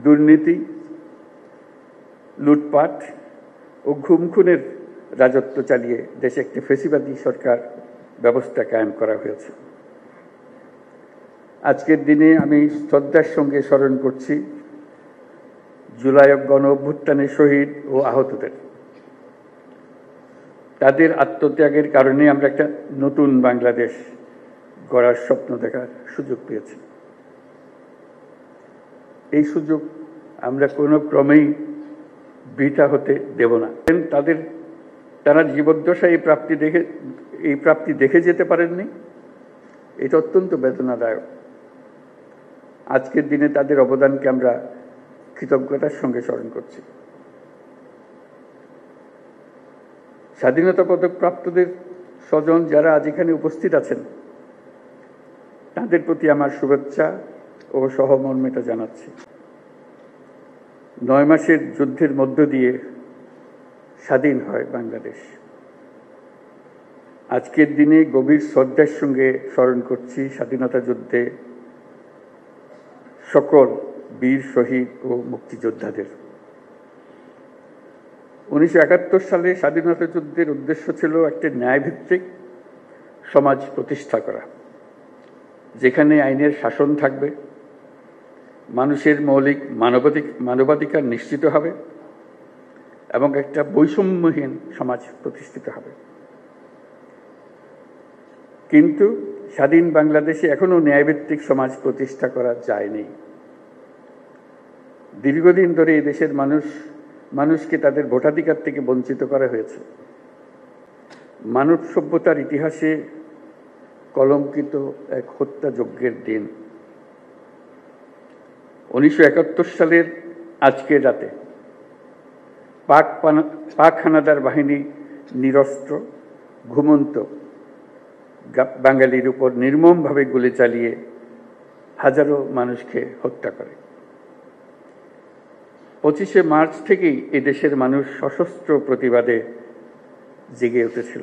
দুর্নীতি, লুটপাট ও গুম-খুনের রাজত্ব চালিয়ে দেশে একটি ফ্যাসিবাদী সরকার ব্যবস্থা কায়েম করা হয়েছে। আজকের দিনে আমি শ্রদ্ধার সঙ্গে স্মরণ করছি জুলাই গণ অভ্যুত্থানের শহীদ ও আহতদের। তাদের আত্মত্যাগের কারণে আমরা একটা নতুন বাংলাদেশ গড়ার স্বপ্ন দেখার সুযোগ পেয়েছি। এই সুযোগ আমরা কোনো ক্রমেই বৃথা হতে দেব না। তারা জীবদ্দশায় এই প্রাপ্তি দেখে যেতে পারেননি, এটা অত্যন্ত বেদনাদায়ক। আজকের দিনে তাদের অবদানকে আমরা কৃতজ্ঞতার সঙ্গে স্মরণ করছি। স্বাধীনতা পদক প্রাপ্তদের স্বজন যারা আজ এখানে উপস্থিত আছেন, তাদের প্রতি আমার শুভেচ্ছা ও সহমর্মিতা জানাচ্ছি। 9 মাসের যুদ্ধের মধ্য দিয়ে স্বাধীন হয় বাংলাদেশ। আজকের দিনে গভীর শ্রদ্ধার সঙ্গে স্মরণ করছি স্বাধীনতা যুদ্ধে সকল বীর শহীদ ও মুক্তিযোদ্ধাদের। 1971 সালে স্বাধীনতা যুদ্ধের উদ্দেশ্য ছিল একটি ন্যায়ভিত্তিক সমাজ প্রতিষ্ঠা করা, যেখানে আইনের শাসন থাকবে, মানুষের মৌলিক মানবাধিকার নিশ্চিত হবে এবং একটা বৈষম্যহীন সমাজ প্রতিষ্ঠিত হবে। কিন্তু স্বাধীন বাংলাদেশে এখনো ন্যায়ভিত্তিক সমাজ প্রতিষ্ঠা করা যায়নি। দীর্ঘদিন ধরে এই দেশের মানুষকে তাদের ভোটাধিকার থেকে বঞ্চিত করা হয়েছে। মানব সভ্যতার ইতিহাসে কলঙ্কিত এক হত্যাযজ্ঞের দিন 1971 সালের আজকের রাতে পাক হানাদার বাহিনী নিরস্ত্র ঘুমন্ত বাঙালির উপর নির্মমভাবে গুলি চালিয়ে হাজারো মানুষকে হত্যা করে। 25 মার্চ থেকেই এদেশের মানুষ সশস্ত্র প্রতিবাদে জেগে উঠেছিল।